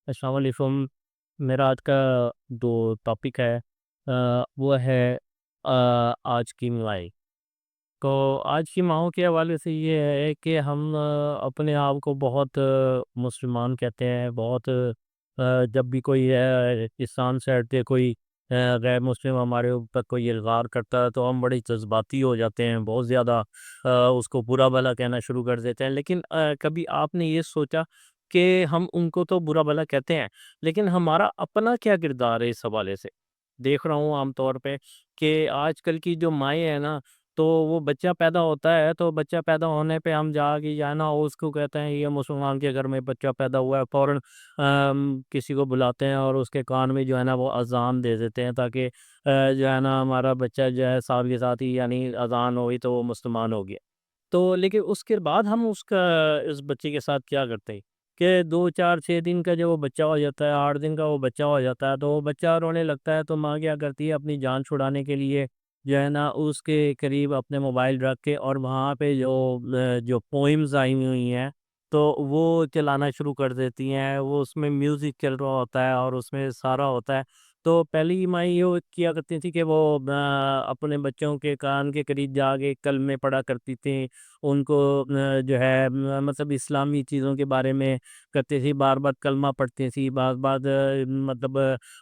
السلام علیکم۔ میرا آج کا جو ٹاپک ہے وہ ہے آج کی مائی۔ تو آج کی ماؤں کے حوالے سے یہ ہے کہ ہم اپنے آپ کو بہت مسلمان کہتے ہیں، بہت جب بھی کوئی کسان سائڈ سے کوئی غیر مسلم ہمارے اوپر کوئی الغار کرتا ہے تو ہم بڑے جذباتی ہو جاتے ہیں، بہت زیادہ اس کو برا بھلا کہنا شروع کر دیتے ہیں۔ لیکن کبھی آپ نے یہ سوچا کہ ہم ان کو تو برا بھلا کہتے ہیں، لیکن ہمارا اپنا کیا کردار ہے اس حوالے سے؟ دیکھ رہا ہوں عام طور پہ کہ آج کل کی جو مائیں ہیں نا، تو وہ بچہ پیدا ہوتا ہے تو بچہ پیدا ہونے پہ ہم جا کے جو ہے نا اس کو کہتے ہیں یہ مسلمان کے گھر میں بچہ پیدا ہوا ہے، فوراً کسی کو بلاتے ہیں اور اس کے کان میں جو ہے نا وہ اذان دے دیتے ہیں تاکہ جو ہے نا ہمارا بچہ جو ہے ساتھ کے ساتھ ہی یعنی اذان ہوئی تو وہ مسلمان ہو گیا۔ تو لیکن اس کے بعد ہم اس بچے کے ساتھ کیا کرتے ہیں کہ 2 4 6 دن کا جو وہ بچہ ہو جاتا ہے، 8 دن کا وہ بچہ ہو جاتا ہے تو وہ بچہ رونے لگتا ہے تو ماں کیا کرتی ہے اپنی جان چھڑانے کے لیے جو ہے نا اس کے قریب اپنے موبائل رکھ کے اور وہاں پہ جو پوئمز آئی ہوئی ہیں تو وہ چلانا شروع کر دیتی ہیں، وہ اس میں میوزک چل رہا ہوتا ہے اور اس میں سارا ہوتا ہے۔ تو پہلی ماں یہ کیا کرتی تھی کہ وہ اپنے بچوں کے کان کے قریب جا کے کلمے پڑھا کرتی تھیں، ان کو جو ہے مطلب اسلامی چیزوں کے بارے میں کرتی تھی، بار بار کلمہ پڑھتی تھی، بار بار مطلب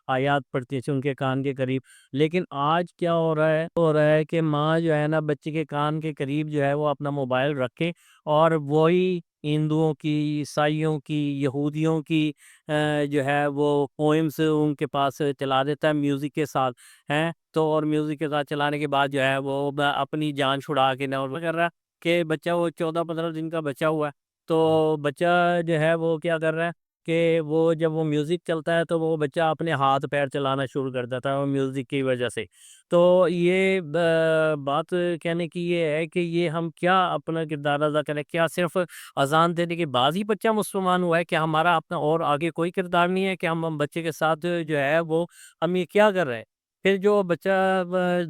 آیات پڑھتی تھی ان کے کان کے قریب۔ لیکن آج کیا ہو رہا ہے کہ ماں جو ہے نا بچے کے کان کے قریب جو ہے وہ اپنا موبائل رکھے اور وہی ہندوؤں کی، عیسائیوں کی، یہودیوں کی جو ہے وہ پوئمس ان کے پاس چلا دیتا ہے میوزک کے ساتھ ہیں تو، اور میوزک کے ساتھ چلانے کے بعد جو ہے وہ اپنی جان چھڑا کے نہ کر رہا ہے کہ بچہ وہ 14 15 دن کا بچہ ہوا ہے تو بچہ جو ہے وہ کیا کر رہا ہے کہ وہ جب وہ میوزک چلتا ہے تو وہ بچہ اپنے ہاتھ پیر چلانا شروع کر دیتا ہے وہ میوزک کی وجہ سے۔ تو یہ بات کہنے کی یہ ہے کہ یہ ہم کیا اپنا کردار ادا کریں؟ کیا صرف اذان دینے کے بعد ہی بچہ مسلمان ہوا ہے کہ ہمارا اپنا اور آگے کوئی کردار نہیں ہے کہ ہم بچے کے ساتھ جو ہے وہ ہم یہ کیا کر رہے ہیں؟ پھر جو بچہ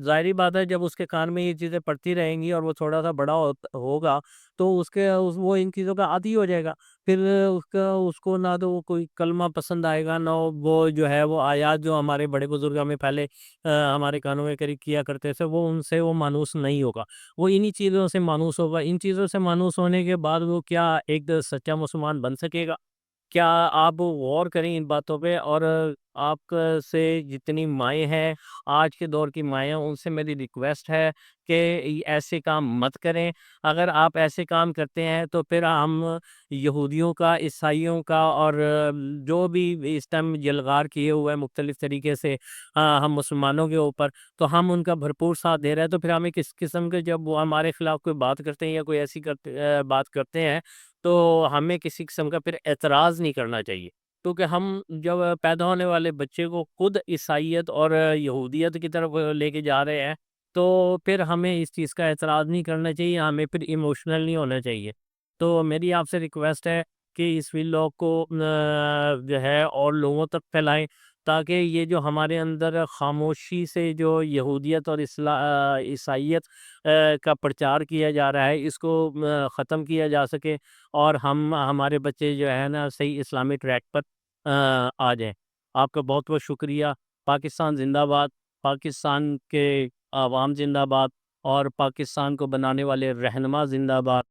ظاہری بات ہے جب اس کے کان میں یہ چیزیں پڑتی رہیں گی اور وہ تھوڑا سا بڑا ہوگا تو وہ ان چیزوں کا عادی ہو جائے گا۔ پھر اس کو نہ تو وہ کوئی کلمہ پسند آئے گا، نہ وہ جو ہے وہ آیات جو ہمارے بڑے بزرگ ہمیں پہلے ہمارے کانوں کے قریب کیا کرتے تھے وہ ان سے وہ مانوس نہیں ہوگا، وہ انہی چیزوں سے مانوس ہوگا۔ ان چیزوں سے مانوس ہونے کے بعد وہ کیا ایک سچا مسلمان بن سکے گا؟ کیا آپ غور کریں ان باتوں پہ، اور آپ سے جتنی مائیں ہیں آج کے دور کی مائیں ہیں ان سے میری ریکویسٹ ہے کہ ایسے کام مت کریں۔ اگر آپ ایسے کام کرتے ہیں تو پھر ہم یہودیوں کا، عیسائیوں کا اور جو بھی اس ٹائم یلغار کیے ہوئے ہیں مختلف طریقے سے ہم مسلمانوں کے اوپر، تو ہم ان کا بھرپور ساتھ دے رہے ہیں۔ تو پھر ہمیں کس قسم کے جب وہ ہمارے خلاف کوئی بات کرتے ہیں یا کوئی ایسی بات کرتے ہیں تو ہمیں کسی قسم کا پھر اعتراض نہیں کرنا چاہیے، کیونکہ ہم جب پیدا ہونے والے بچے کو خود عیسائیت اور یہودیت کی طرف لے کے جا رہے ہیں تو پھر ہمیں اس چیز کا اعتراض نہیں کرنا چاہیے، ہمیں پھر ایموشنل نہیں ہونا چاہیے۔ تو میری آپ سے ریکویسٹ ہے کہ اس ویلاگ کو جو ہے اور لوگوں تک پھیلائیں تاکہ یہ جو ہمارے اندر خاموشی سے جو یہودیت اور عیسائیت کا پرچار کیا جا رہا ہے اس کو ختم کیا جا سکے اور ہمارے بچے جو ہے نا صحیح اسلامی ٹریک پر آ جائیں۔ آپ کا بہت بہت شکریہ۔ پاکستان زندہ باد، پاکستان کے عوام زندہ باد، اور پاکستان کو بنانے والے رہنما زندہ باد۔